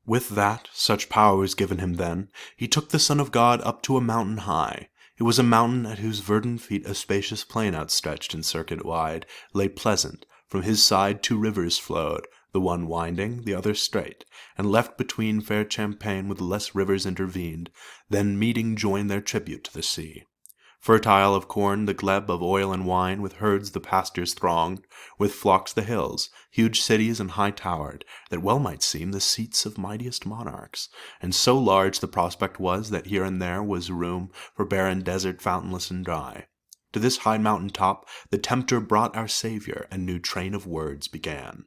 With that, such power was given him then, he took the Son of God up to a mountain high. It was a mountain at whose verdant feet a spacious plain outstretched in circuit wide lay pleasant. From his side 2 rivers flowed, the one winding, the other straight, and left between fair Champagne with less rivers intervened, then meeting joined their tribute to the sea. Fertile of corn, the glebe of oil and wine, with herds the pastures thronged, with flocks the hills, huge cities and high-towered, that well might seem the seats of mightiest monarchs. And so large the prospect was, that here and there was room for barren desert fountainless and dry. To this high mountain top the tempter brought our Saviour, and new train of words began.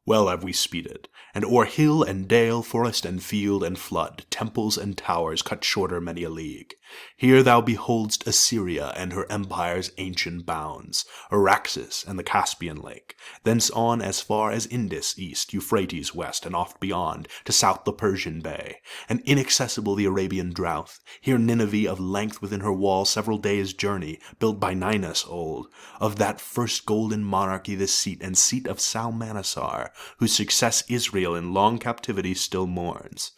Well have we speeded, and o'er hill and dale, forest and field and flood, temples and towers cut shorter many a league. Here thou beholdst Assyria and her empire's ancient bounds, Araxes and the Caspian lake, thence on as far as Indus east, Euphrates west, and oft beyond, to south the Persian bay, and inaccessible the Arabian drought. Here Nineveh of length within her wall several days' journey, built by Ninus old, of that first golden monarchy the seat, and seat of Salmanasar, whose success Israel in long captivity still mourns.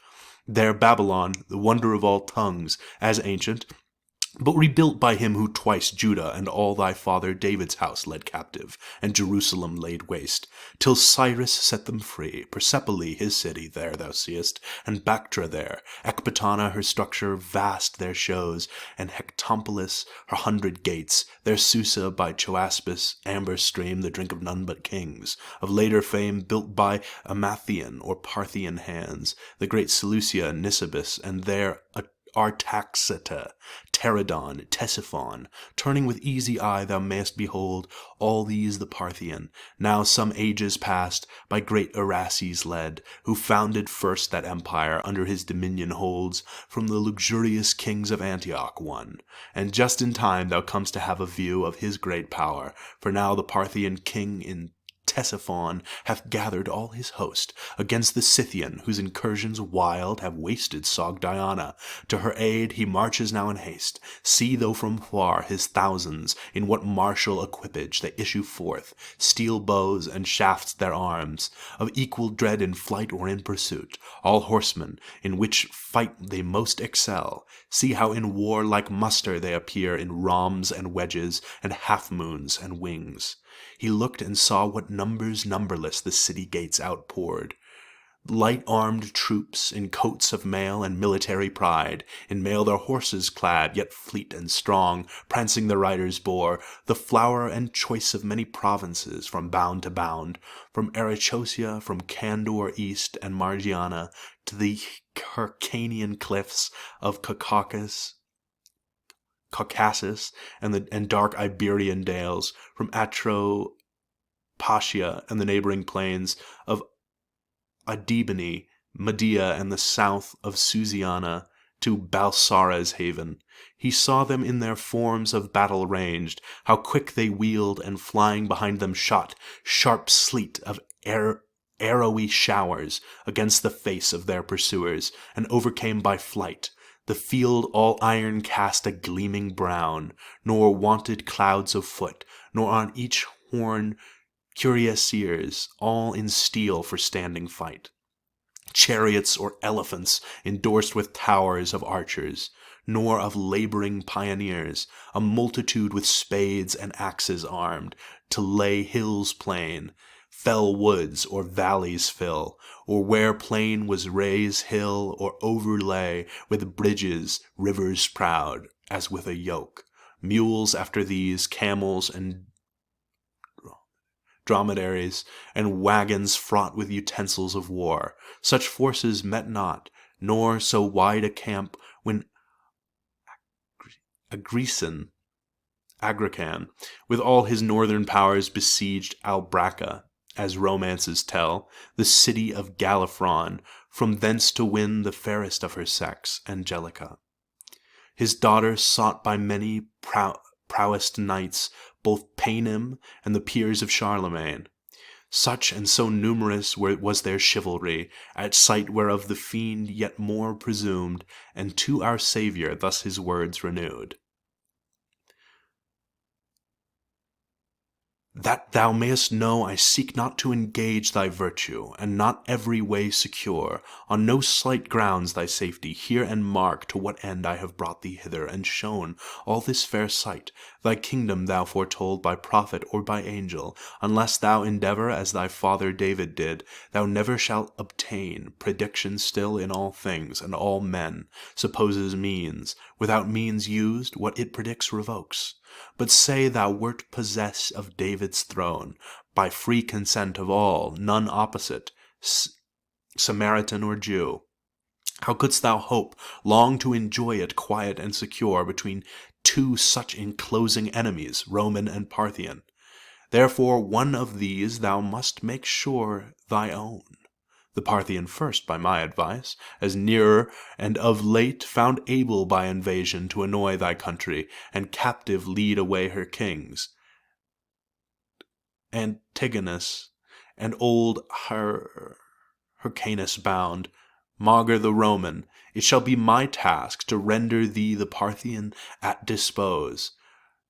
There Babylon, the wonder of all tongues, as ancient, but rebuilt by him who twice Judah and all thy father David's house led captive, and Jerusalem laid waste, till Cyrus set them free. Persepolis his city there thou seest, and Bactra there, Ecbatana her structure vast there shows, and Hectompolis her 100 gates, there Susa by Choaspis, amber stream, the drink of none but kings, of later fame built by Amathian or Parthian hands, the great Seleucia and Nisibis, and there Artaxata, Pterodon, Ctesiphon, turning with easy eye thou mayest behold all these the Parthian, now some ages past, by great Arases led, who founded first that empire under his dominion holds, from the luxurious kings of Antioch won. And just in time thou comest to have a view of his great power, for now the Parthian king in Ctesiphon hath gathered all his host against the Scythian, whose incursions wild have wasted Sogdiana. To her aid he marches now in haste. See though from far his thousands, in what martial equipage they issue forth, steel bows and shafts their arms, of equal dread in flight or in pursuit, all horsemen, in which fight they most excel. See how in war like muster they appear in rhombs and wedges, and half-moons and wings. He looked and saw what numbers numberless the city gates outpoured. Light-armed troops, in coats of mail and military pride, in mail their horses clad, yet fleet and strong, prancing the riders bore, the flower and choice of many provinces, from bound to bound, from Arachosia, from Candor east and Margiana, to the Hyrcanian cliffs of Caucasus, and dark Iberian dales, from Atropatia and the neighboring plains of Adebene, Medea and the south of Susiana, to Balsara's haven. He saw them in their forms of battle ranged, how quick they wheeled, and flying behind them shot sharp sleet of arrowy showers against the face of their pursuers, and overcame by flight. The field all iron cast a gleaming brown, nor wanted clouds of foot, nor on each horn cuirassiers, all in steel for standing fight. Chariots or elephants endorsed with towers of archers, nor of laboring pioneers, a multitude with spades and axes armed, to lay hills plain, fell woods or valleys fill, or where plain was raise hill, or overlay with bridges rivers proud, as with a yoke. Mules after these, camels and dromedaries, and wagons fraught with utensils of war. Such forces met not, nor so wide a camp, when Agrican, with all his northern powers, besieged Albracca, as romances tell, the city of Gallifron, from thence to win the fairest of her sex, Angelica. His daughter sought by many prowest knights, both Paynim and the peers of Charlemagne. Such and so numerous was their chivalry, at sight whereof the fiend yet more presumed, and to our Saviour thus his words renewed. That thou mayest know I seek not to engage thy virtue, and not every way secure, on no slight grounds thy safety, hear and mark to what end I have brought thee hither, and shown all this fair sight, thy kingdom thou foretold by prophet or by angel, unless thou endeavor as thy father David did, thou never shalt obtain, prediction still in all things, and all men, supposes means, without means used, what it predicts revokes. But say thou wert possessed of David's throne, by free consent of all, none opposite, Samaritan or Jew. How couldst thou hope long to enjoy it quiet and secure between two such enclosing enemies, Roman and Parthian? Therefore one of these thou must make sure thy own. The Parthian first, by my advice, as nearer, and of late found able by invasion to annoy thy country, and captive lead away her kings. Antigonus, and old Hyrcanus bound, Maugre the Roman, it shall be my task to render thee the Parthian at dispose.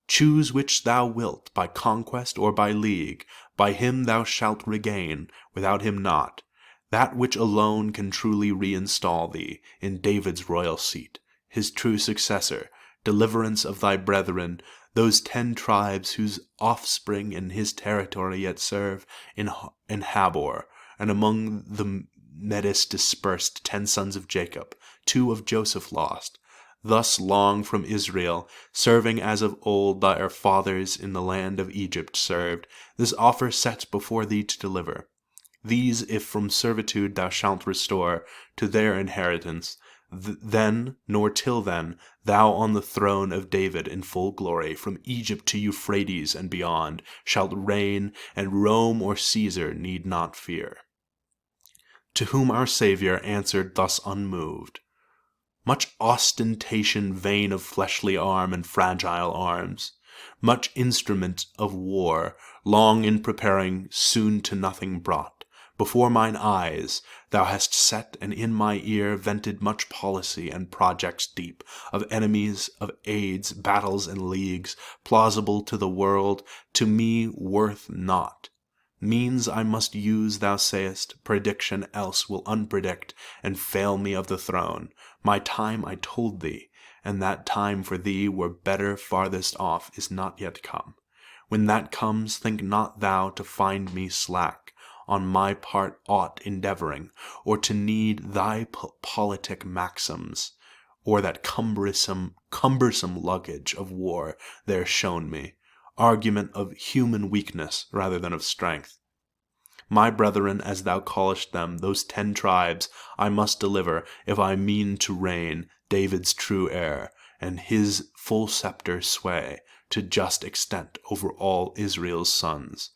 Choose which thou wilt, by conquest or by league, by him thou shalt regain, without him not, that which alone can truly reinstall thee in David's royal seat, his true successor, deliverance of thy brethren, those 10 tribes whose offspring in his territory yet serve in Habor, and among the Medes dispersed 10 sons of Jacob, 2 of Joseph lost, thus long from Israel, serving as of old their fathers in the land of Egypt served, this offer sets before thee to deliver. These, if from servitude thou shalt restore to their inheritance, then, nor till then, thou on the throne of David in full glory, from Egypt to Euphrates and beyond, shalt reign, and Rome or Caesar need not fear. To whom our Saviour answered thus unmoved: Much ostentation vain of fleshly arm and fragile arms, much instrument of war, long in preparing, soon to nothing brought. Before mine eyes thou hast set, and in my ear vented much policy and projects deep, of enemies, of aids, battles and leagues, plausible to the world, to me worth naught. Means I must use, thou sayest, prediction else will unpredict, and fail me of the throne. My time I told thee, and that time for thee were better farthest off is not yet come. When that comes, think not thou to find me slack, on my part aught endeavoring, or to need thy politic maxims, or that cumbersome luggage of war there shown me, argument of human weakness rather than of strength. My brethren, as thou callest them, those 10 tribes, I must deliver, if I mean to reign, David's true heir, and his full sceptre sway, to just extent over all Israel's sons.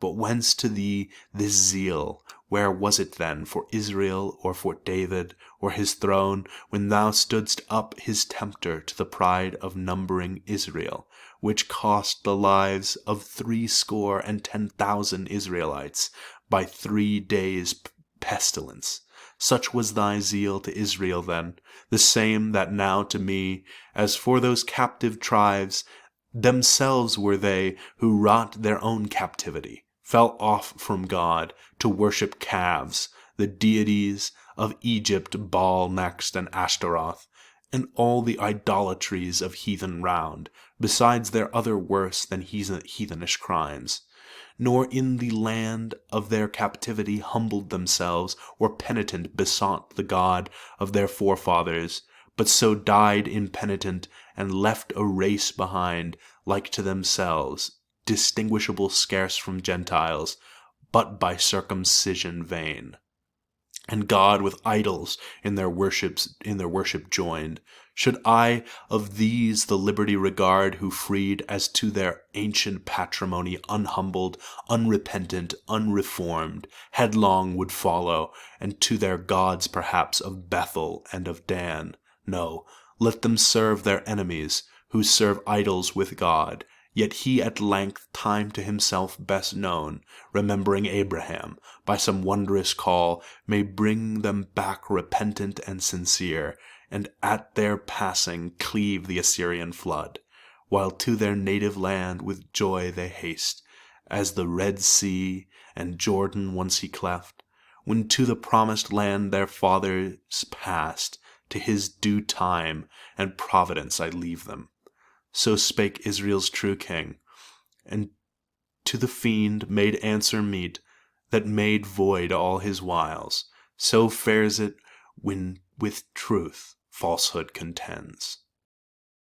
But whence to thee this zeal? Where was it then for Israel, or for David, or his throne, when thou stoodst up his tempter to the pride of numbering Israel, which cost the lives of 70,000 Israelites by 3 days' pestilence? Such was thy zeal to Israel then, the same that now to me, as for those captive tribes, themselves were they who wrought their own captivity, fell off from God to worship calves, the deities of Egypt, Baal next, and Ashtaroth, and all the idolatries of heathen round, besides their other worse than heathenish crimes. Nor in the land of their captivity humbled themselves, or penitent besought the God of their forefathers, but so died impenitent, and left a race behind, like to themselves, distinguishable scarce from Gentiles, but by circumcision vain, and God with idols in their worship joined. Should I of these the liberty regard, who freed as to their ancient patrimony, unhumbled, unrepentant, unreformed, headlong would follow, and to their gods perhaps of Bethel and of Dan? No, let them serve their enemies, who serve idols with God. Yet he at length, time to himself best known, remembering Abraham, by some wondrous call, may bring them back repentant and sincere, and at their passing cleave the Assyrian flood, while to their native land with joy they haste, as the Red Sea and Jordan once he cleft, when to the promised land their fathers passed, to his due time and providence I leave them. So spake Israel's true king, and to the fiend made answer meet, that made void all his wiles. So fares it when with truth falsehood contends.